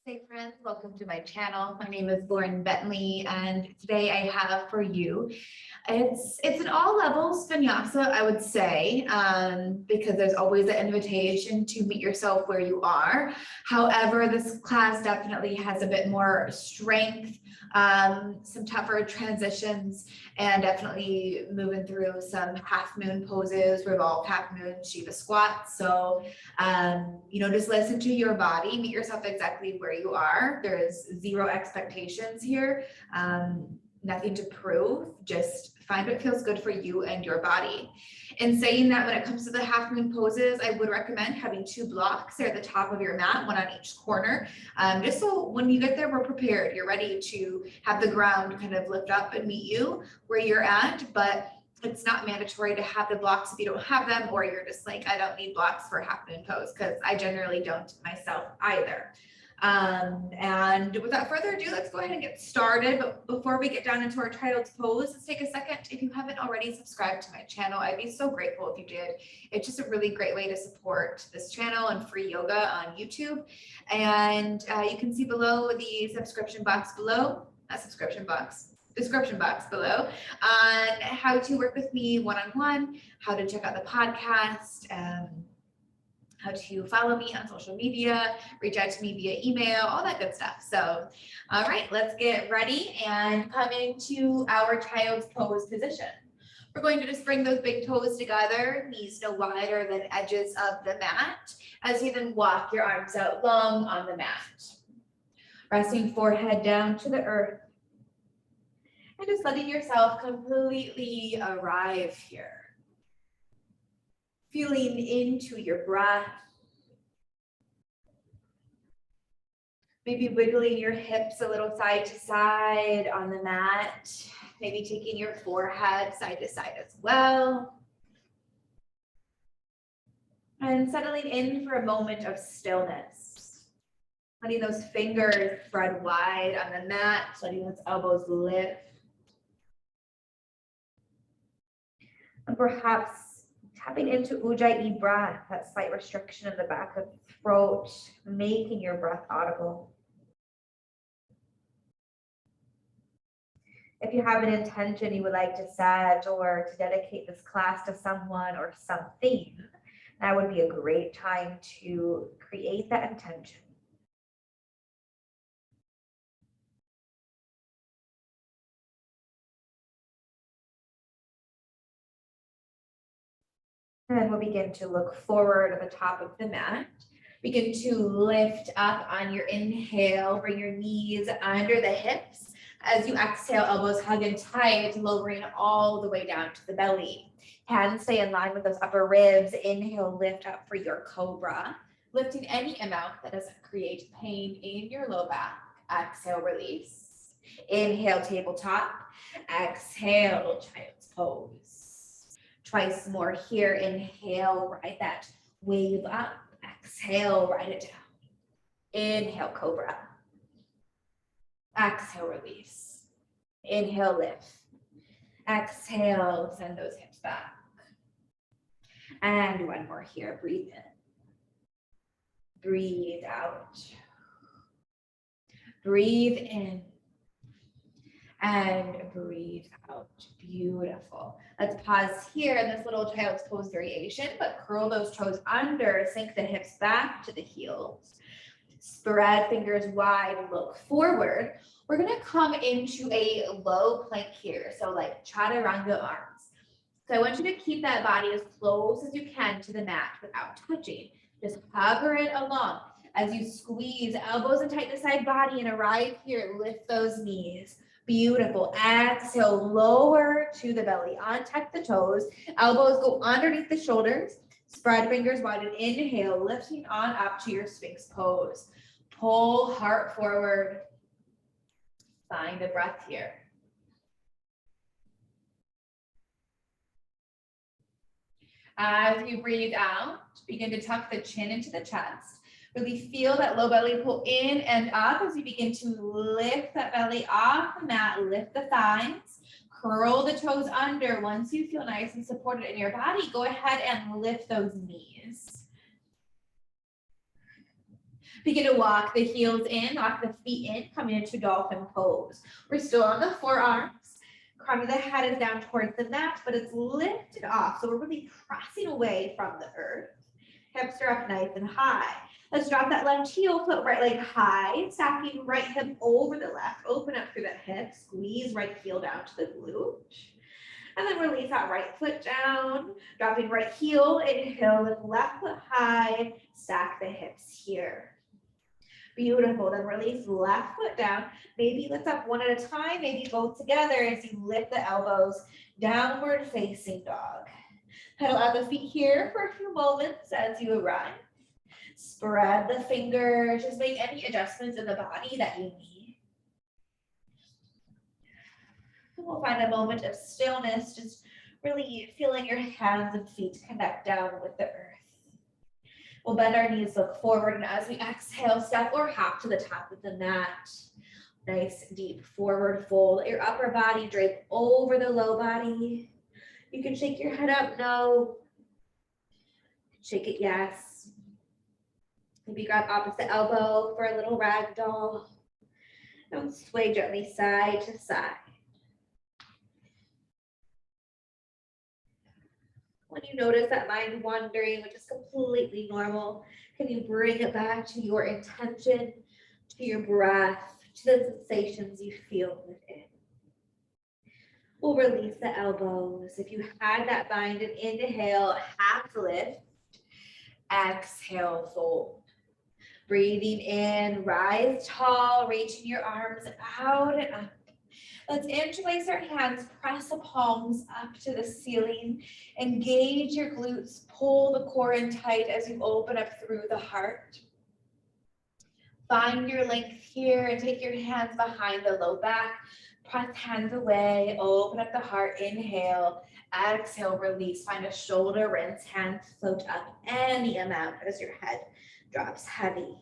Hey friends, welcome to my channel. My name is Lauren Bentley, and today I have for you, it's an all levels vinyasa, I would say, because there's always an invitation to meet yourself where you are. However, this class definitely has a bit more strength, some tougher transitions, and definitely moving through some half moon poses, revolve half moon, Shiva squats. So just listen to your body, meet yourself exactly where you are. There's zero expectations here, nothing to prove, just find what feels good for you and your body. In saying that, when it comes to the half moon poses, I would recommend having 2 blocks there at the top of your mat, one on each corner, just so when you get there, we're prepared. You're ready to have the ground kind of lift up and meet you where you're at, but it's not mandatory to have the blocks if you don't have them, or you're just like, I don't need blocks for half moon pose, because I generally don't myself either. And without further ado, let's go ahead and get started. But before we get down into our Untitled Pose, let's take a second. If you haven't already subscribed to my channel, I'd be so grateful if you did. It's just a really great way to support this channel and free yoga on YouTube. And you can see below the description box below on how to work with me one-on-one, how to check out the podcast, how to follow me on social media, reach out to me via email, all that good stuff. So, all right, let's get ready and come into our child's pose position. We're going to just bring those big toes together, knees no wider than edges of the mat, as you then walk your arms out long on the mat. Resting forehead down to the earth. And just letting yourself completely arrive here. Feeling into your breath. Maybe wiggling your hips a little side to side on the mat. Maybe taking your forehead side to side as well. And settling in for a moment of stillness. Letting those fingers spread wide on the mat, letting those elbows lift. And perhaps tapping into Ujjayi breath, that slight restriction in the back of the throat, making your breath audible. If you have an intention you would like to set or to dedicate this class to someone or something, that would be a great time to create that intention. And we'll begin to look forward at the top of the mat. Begin to lift up on your inhale, bring your knees under the hips. As you exhale, elbows hug in tight, lowering all the way down to the belly. Hands stay in line with those upper ribs. Inhale, lift up for your cobra. Lifting any amount that doesn't create pain in your low back. Exhale, release. Inhale, tabletop. Exhale, child's pose. Twice more here. Inhale, ride that wave up. Exhale, ride it down. Inhale, cobra. Exhale, release. Inhale, lift. Exhale, send those hips back. And one more here. Breathe in. Breathe out. Breathe in. And breathe out. Beautiful. Let's pause here in this little child's pose variation, but curl those toes under, sink the hips back to the heels. Spread fingers wide, look forward. We're gonna come into a low plank here. So like chaturanga arms. So I want you to keep that body as close as you can to the mat without touching. Just hover it along. As you squeeze elbows and tighten the side body and arrive here, lift those knees. Beautiful. Exhale, lower to the belly. Untuck the toes. Elbows go underneath the shoulders. Spread fingers wide and inhale, lifting on up to your Sphinx Pose. Pull heart forward. Find a breath here. As you breathe out, begin to tuck the chin into the chest. Really feel that low belly pull in and up as you begin to lift that belly off the mat, lift the thighs, curl the toes under. Once you feel nice and supported in your body, go ahead and lift those knees. Begin to walk the heels in, walk the feet in, coming into Dolphin Pose. We're still on the forearms. Crown of the head is down towards the mat, but it's lifted off. So we're really pressing away from the earth. Hips are up nice and high. Let's drop that left heel, foot right leg high, stacking right hip over the left. Open up through that hip, squeeze right heel down to the glute. And then release that right foot down, dropping right heel, inhale, lift left foot high, stack the hips here. Beautiful, then release left foot down. Maybe lift up one at a time, maybe both together as you lift the elbows, downward facing dog. Pedal out the feet here for a few moments as you arrive. Spread the fingers, just make any adjustments in the body that you need. We'll find a moment of stillness, just really feeling your hands and feet connect down with the earth. We'll bend our knees, look forward, and as we exhale, step or hop to the top of the mat. Nice deep forward fold. Let your upper body drape over the low body. You can shake your head up, no. Shake it, yes. Maybe grab opposite elbow for a little ragdoll. And sway gently side to side. When you notice that mind wandering, which is completely normal, can you bring it back to your intention, to your breath, to the sensations you feel within? We'll release the elbows. If you had that bind, and inhale, half lift. Exhale, fold. Breathing in, rise tall, reaching your arms out and up. Let's interlace our hands, press the palms up to the ceiling. Engage your glutes, pull the core in tight as you open up through the heart. Find your length here and take your hands behind the low back. Press hands away, open up the heart, inhale, exhale, release. Find a shoulder, rinse, hands float up any amount as your head drops heavy.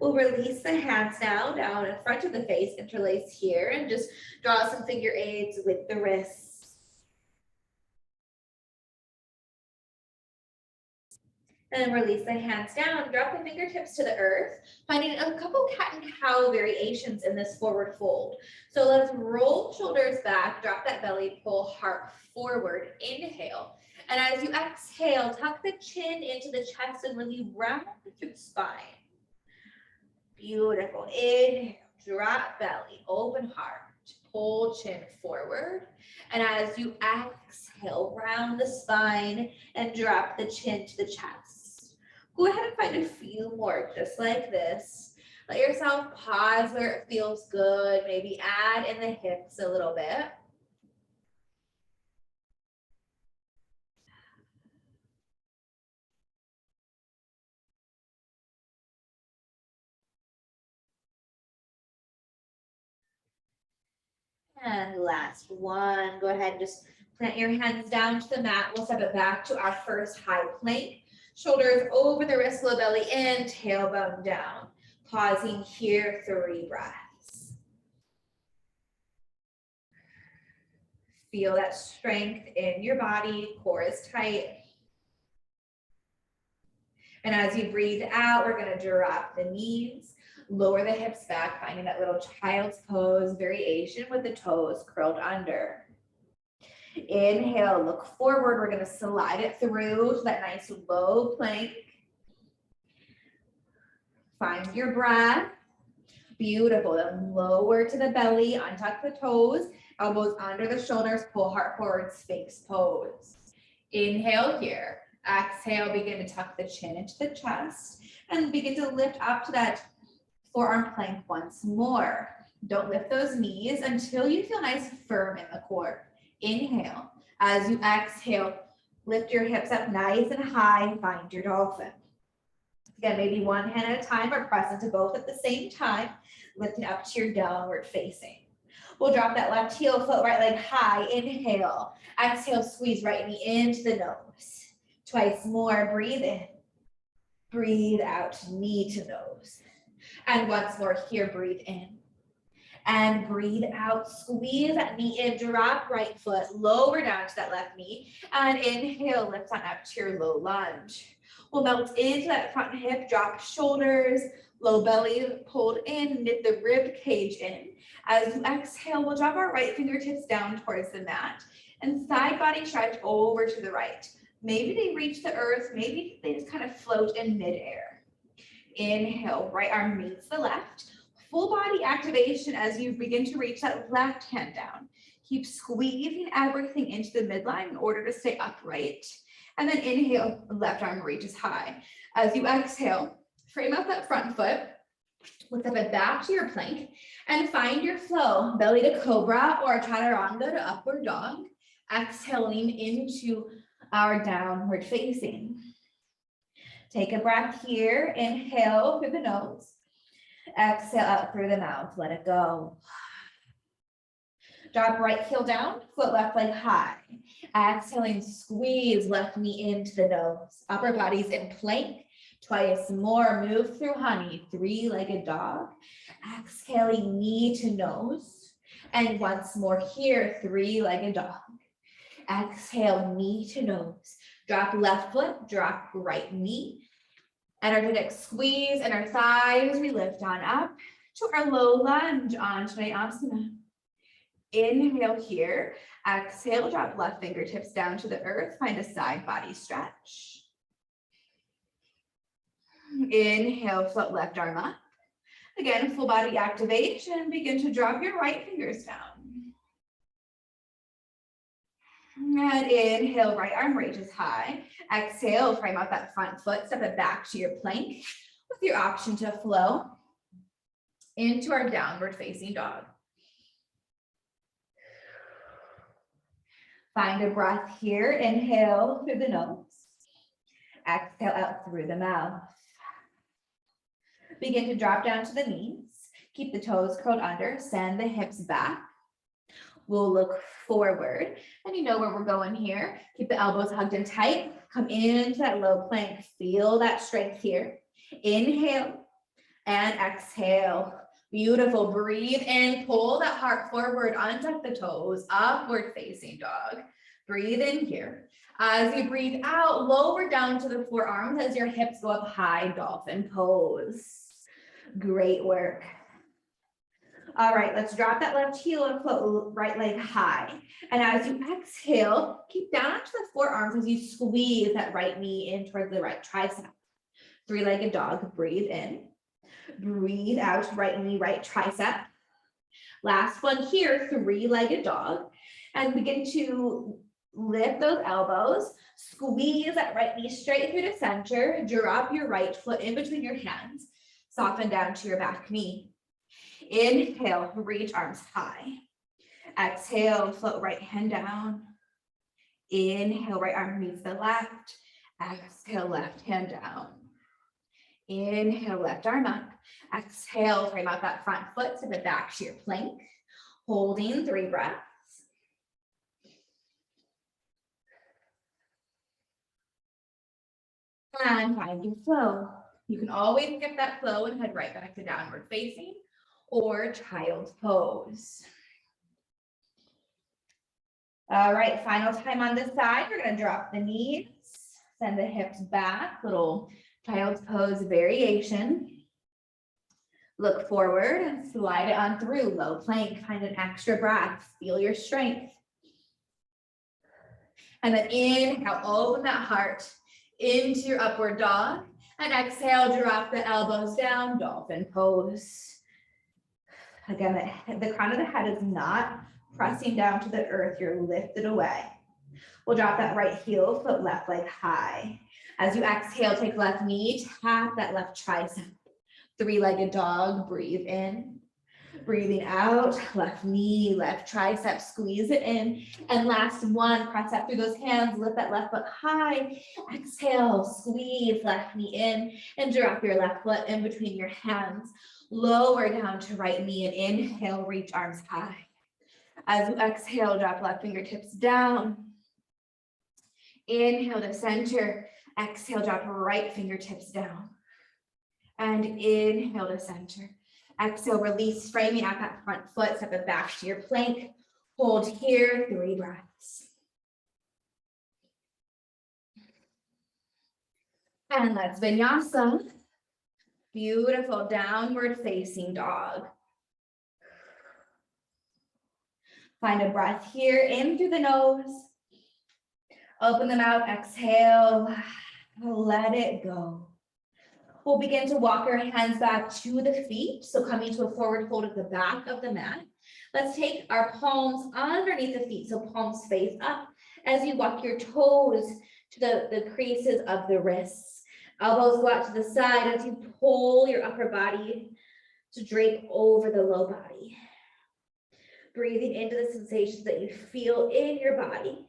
We'll release the hands now down in front of the face, interlace here, and just draw some figure eights with the wrists. And release the hands down, drop the fingertips to the earth, finding a couple cat and cow variations in this forward fold. So let's roll shoulders back, drop that belly, pull heart forward, inhale. And as you exhale, tuck the chin into the chest and really round through the spine. Beautiful. Inhale, drop belly, open heart, pull chin forward. And as you exhale, round the spine and drop the chin to the chest. Go ahead and find a few more just like this. Let yourself pause where it feels good. Maybe add in the hips a little bit. And last one, go ahead and just plant your hands down to the mat. We'll step it back to our first high plank. Shoulders over the wrist, low belly in, tailbone down. Pausing here, 3 breaths. Feel that strength in your body, core is tight. And as you breathe out, we're gonna drop the knees. Lower the hips back, finding that little child's pose variation with the toes curled under. Inhale, look forward. We're going to slide it through to that nice low plank. Find your breath. Beautiful. Then lower to the belly, untuck the toes, elbows under the shoulders, pull heart forward, Sphinx Pose. Inhale here. Exhale, begin to tuck the chin into the chest and begin to lift up to that forearm plank once more. Don't lift those knees until you feel nice and firm in the core. Inhale. As you exhale, lift your hips up nice and high and find your dolphin. Again, maybe one hand at a time or press into both at the same time, lifting up to your downward facing. We'll drop that left heel, foot right leg high. Inhale. Exhale, squeeze right knee into the nose. Twice more, breathe in. Breathe out, knee to nose. And once more here, breathe in. And breathe out, squeeze that knee in, drop right foot, lower down to that left knee. And inhale, lift on up to your low lunge. We'll melt into that front hip, drop shoulders, low belly pulled in, knit the rib cage in. As you exhale, we'll drop our right fingertips down towards the mat and side body stretch over to the right. Maybe they reach the earth, maybe they just kind of float in midair. Inhale, right arm meets the left. Full body activation as you begin to reach that left hand down. Keep squeezing everything into the midline in order to stay upright. And then inhale, left arm reaches high. As you exhale, frame up that front foot, lift up it back to your plank, and find your flow, belly to cobra or chaturanga to upward dog. Exhaling into our downward facing. Take a breath here, inhale through the nose, exhale out through the mouth, let it go. Drop right heel down, foot left leg high. Exhaling, squeeze left knee into the nose. Upper body's in plank. Twice more, move through honey, three-legged dog. Exhaling, knee to nose. And once more here, three-legged dog. Exhale, knee to nose. Drop left foot, drop right knee. Energetic squeeze in our thighs. We lift on up to our low lunge on Svanasana. Inhale here. Exhale, drop left fingertips down to the earth. Find a side body stretch. Inhale, float left arm up. Again, full body activation. Begin to drop your right fingers down. And inhale, right arm reaches high. Exhale, frame out that front foot, step it back to your plank with your option to flow into our downward facing dog. Find a breath here. Inhale through the nose. Exhale out through the mouth. Begin to drop down to the knees. Keep the toes curled under. Send the hips back. We'll look forward, and you know where we're going here. Keep the elbows hugged in tight. Come into that low plank. Feel that strength here. Inhale and exhale. Beautiful. Breathe in. Pull that heart forward. Untuck the toes. Upward facing dog. Breathe in here. As you breathe out, lower down to the forearms as your hips go up high. Dolphin pose. Great work. All right, let's drop that left heel and float right leg high. And as you exhale, keep down onto the forearms as you squeeze that right knee in towards the right tricep. Three-legged dog, breathe in. Breathe out, right knee, right tricep. Last one here, three-legged dog. And begin to lift those elbows, squeeze that right knee straight through the center, drop your right foot in between your hands, soften down to your back knee. Inhale, reach arms high. Exhale, float right hand down. Inhale, right arm meets the left. Exhale, left hand down. Inhale, left arm up. Exhale, frame out that front foot to the back to your plank. Holding 3 breaths. And find your flow. You can always get that flow and head right back to downward facing or child's pose. All right, final time on this side. We're going to drop the knees, send the hips back, little child's pose variation. Look forward and slide it on through, low plank. Find an extra breath, feel your strength. And then inhale, open that heart into your upward dog. And exhale, drop the elbows down, dolphin pose. Again, the crown of the head is not pressing down to the earth. You're lifted away. We'll drop that right heel, foot left leg high. As you exhale, take left knee, tap that left tricep. Three-legged dog, breathe in. Breathing out, left knee, left tricep, squeeze it in. And last one, press up through those hands, lift that left foot high. Exhale, squeeze left knee in and drop your left foot in between your hands. Lower down to right knee and inhale, reach arms high. As you exhale, drop left fingertips down. Inhale to center. Exhale, drop right fingertips down. And inhale to center. Exhale, release, framing out that front foot, step it back to your plank. Hold here, 3 breaths. And let's vinyasa. Beautiful downward facing dog. Find a breath here, in through the nose. Open the mouth, exhale, let it go. We'll begin to walk our hands back to the feet. So coming to a forward fold at the back of the mat. Let's take our palms underneath the feet, so palms face up as you walk your toes to the creases of the wrists. Elbows go out to the side as you pull your upper body to drape over the low body. Breathing into the sensations that you feel in your body.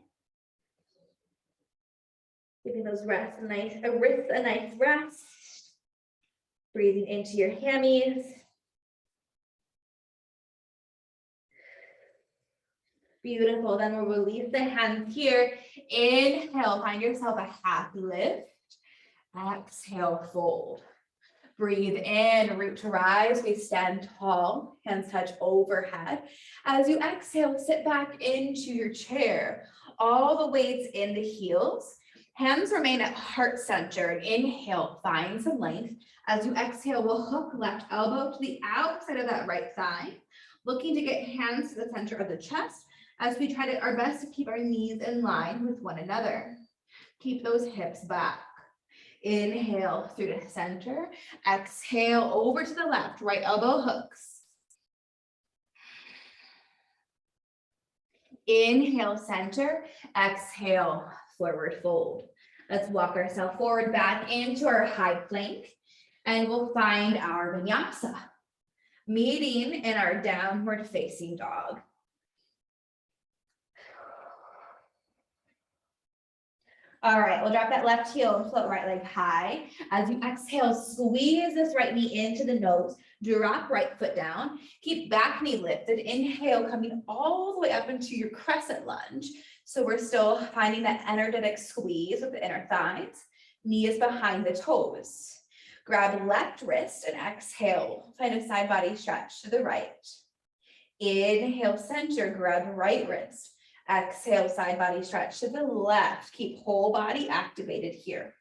Giving those wrists a nice rest. Breathing into your hammies. Beautiful. Then we'll release the hands here. Inhale, find yourself a half lift. Exhale, fold. Breathe in, root to rise. We stand tall, hands touch overhead. As you exhale, sit back into your chair. All the weights in the heels. Hands remain at heart center. Inhale, find some length. As you exhale, we'll hook left elbow to the outside of that right thigh. Looking to get hands to the center of the chest as we try our best to keep our knees in line with one another. Keep those hips back. Inhale through the center. Exhale over to the left, right elbow hooks. Inhale, center. Exhale, forward fold. Let's walk ourselves forward back into our high plank, and we'll find our vinyasa, meeting in our downward facing dog. All right, we'll drop that left heel and float right leg high. As you exhale, squeeze this right knee into the nose, drop right foot down, keep back knee lifted. Inhale, coming all the way up into your crescent lunge. So we're still finding that energetic squeeze with the inner thighs. Knee is behind the toes. Grab left wrist and exhale. Find a side body stretch to the right. Inhale, center, grab right wrist. Exhale, side body stretch to the left. Keep whole body activated here.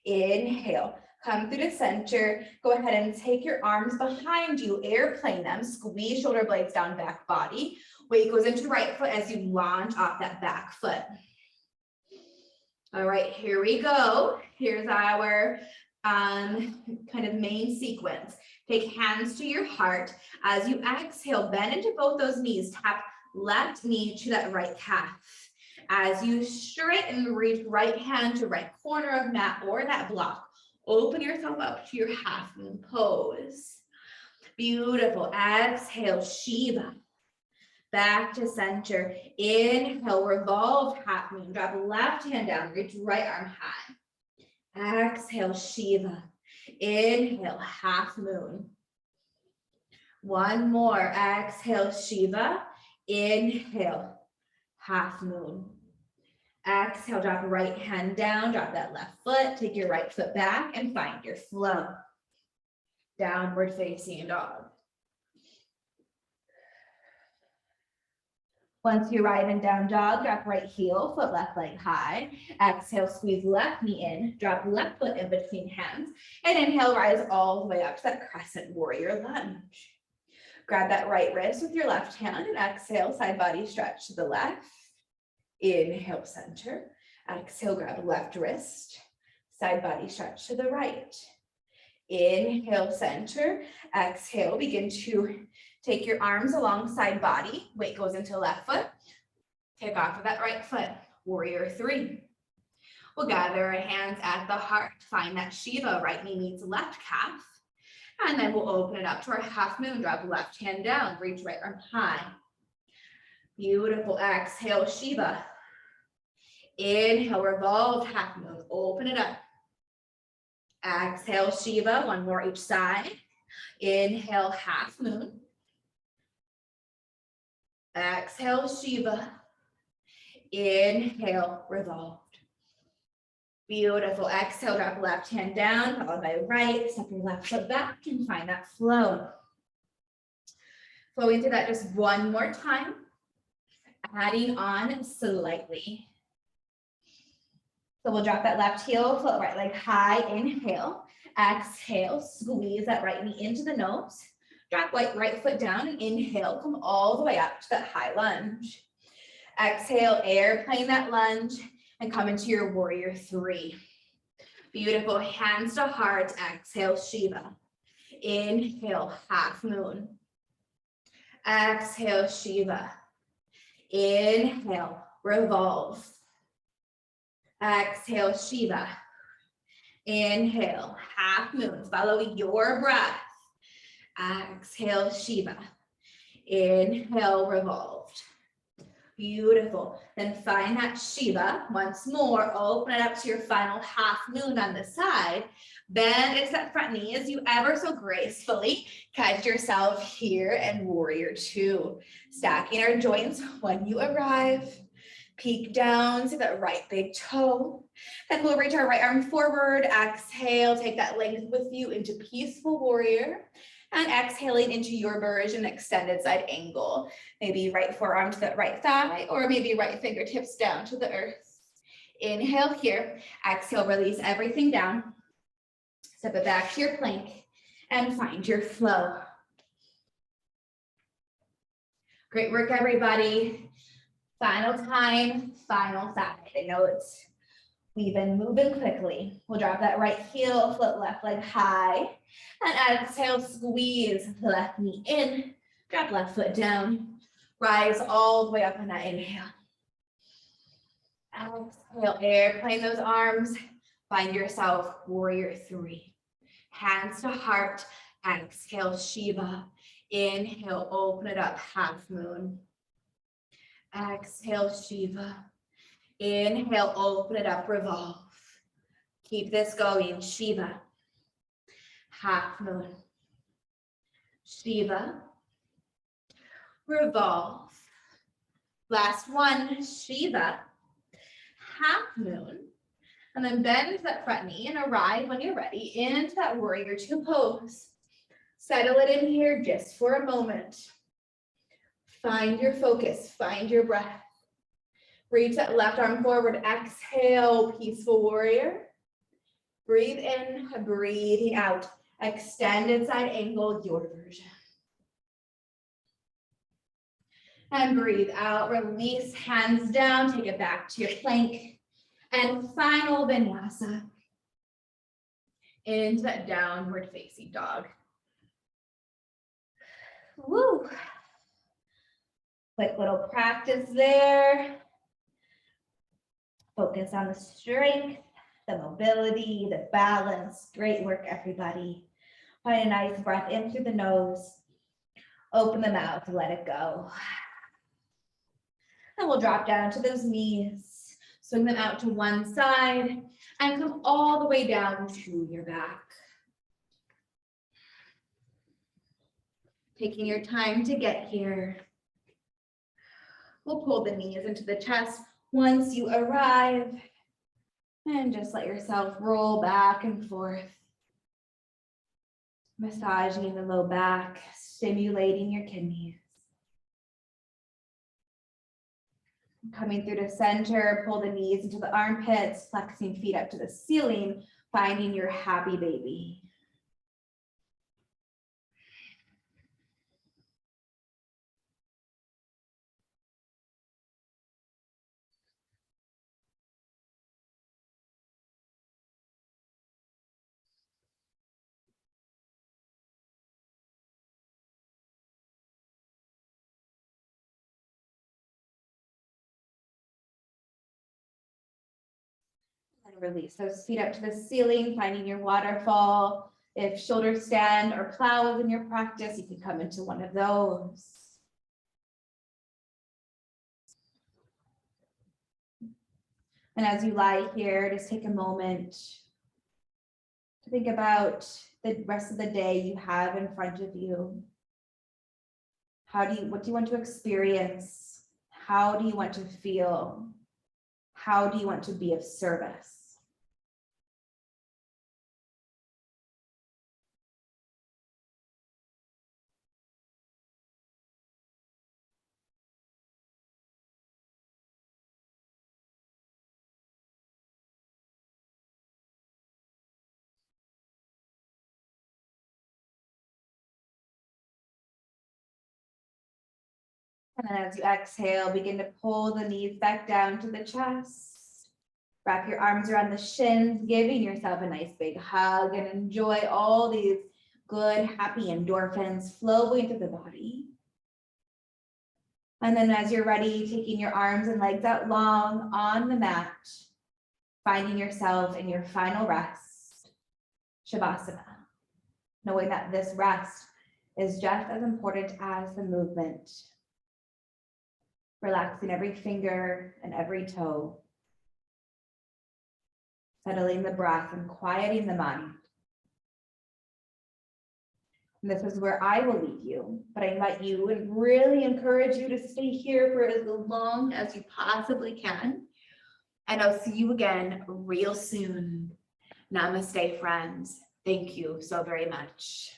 Inhale, come through the center. Go ahead and take your arms behind you, airplane them, squeeze shoulder blades down, back body. Weight goes into the right foot as you launch off that back foot. All right, here we go. Here's our kind of main sequence. Take hands to your heart. As you exhale, bend into both those knees. Tap left knee to that right calf. As you straighten, reach right hand to right corner of mat or that block. Open yourself up to your half moon pose. Beautiful. Exhale, Shiva. Back to center. Inhale, revolve half moon. Drop left hand down, reach right arm high. Exhale, Shiva. Inhale, half moon. One more. Exhale, Shiva. Inhale, half moon. Exhale, drop right hand down, drop that left foot, take your right foot back and find your flow. Downward facing dog. Once you're right in down dog, drop right heel, foot left leg high. Exhale, squeeze left knee in, drop left foot in between hands, and inhale, rise all the way up to that crescent warrior lunge. Grab that right wrist with your left hand and exhale, side body stretch to the left. Inhale, center. Exhale, grab left wrist. Side body stretch to the right. Inhale, center. Exhale, begin to take your arms alongside body. Weight goes into left foot. Take off of that right foot. Warrior three. We'll gather our hands at the heart. Find that Shiva, right knee meets left calf. And then we'll open it up to our half moon. Drop left hand down, reach right arm high. Beautiful. Exhale, Shiva. Inhale, revolve half moon. Open it up. Exhale, Shiva. One more each side. Inhale, half moon. Exhale, Shiva. Inhale, revolved. Beautiful. Exhale, drop left hand down, followed by right. Step your left foot back and find that flow. Flowing through that just one more time. Adding on slightly. So we'll drop that left heel, float right leg high, inhale. Exhale, squeeze that right knee into the nose. Drop right foot down and inhale, come all the way up to that high lunge. Exhale, airplane that lunge and come into your warrior three. Beautiful, hands to heart, exhale, Shiva. Inhale, half moon. Exhale, Shiva. Inhale, revolve. Exhale, Shiva. Inhale, half moon. Follow your breath. Exhale, Shiva. Inhale, revolved. Beautiful. Then find that Shiva once more. Open it up to your final half moon on the side. Bend into that front knee as you ever so gracefully catch yourself here and warrior two. Stacking our joints when you arrive. Peek down to that right big toe. Then we'll reach our right arm forward. Exhale, take that length with you into peaceful warrior. And exhaling into your version, extended side angle. Maybe right forearm to that right thigh, or maybe right fingertips down to the earth. Inhale here. Exhale, release everything down. Step it back to your plank and find your flow. Great work, everybody. Final time, final side. I know we've been moving quickly. We'll drop that right heel, float left leg high. And exhale, squeeze left knee in. Drop left foot down. Rise all the way up on that inhale. Exhale, airplane those arms. Find yourself warrior three. Hands to heart. Exhale, Shiva. Inhale, open it up, half moon. Exhale, Shiva. Inhale, open it up, revolve. Keep this going, Shiva. Half moon. Shiva. Revolve. Last one, Shiva. Half moon. And then bend that front knee and arrive when you're ready into that warrior two pose. Settle it in here just for a moment. Find your focus, find your breath. Reach that left arm forward, exhale, peaceful warrior. Breathe in, breathing out. Extended side angle, your version. And breathe out, release, hands down, take it back to your plank. And final vinyasa. Into that downward facing dog. Woo. Quick little practice there. Focus on the strength, the mobility, the balance. Great work, everybody. Find a nice breath in through the nose. Open the mouth, let it go. And we'll drop down to those knees. Swing them out to one side and come all the way down to your back. Taking your time to get here. We'll pull the knees into the chest once you arrive, and just let yourself roll back and forth. Massaging the low back, stimulating your kidneys. Coming through the center, pull the knees into the armpits, flexing feet up to the ceiling, finding your happy baby. And release those feet up to the ceiling, finding your waterfall. If shoulder stand or plow is in your practice, you can come into one of those. And as you lie here, just take a moment to think about the rest of the day you have in front of you. What do you want to experience? How do you want to feel? How do you want to be of service? And then as you exhale, begin to pull the knees back down to the chest. Wrap your arms around the shins, giving yourself a nice big hug, and enjoy all these good, happy endorphins flowing through the body. And then as you're ready, taking your arms and legs out long on the mat, finding yourself in your final rest, Shavasana, knowing that this rest is just as important as the movement. Relaxing every finger and every toe, settling the breath and quieting the mind. And this is where I will leave you, but I invite you and really encourage you to stay here for as long as you possibly can. And I'll see you again real soon. Namaste, friends. Thank you so very much.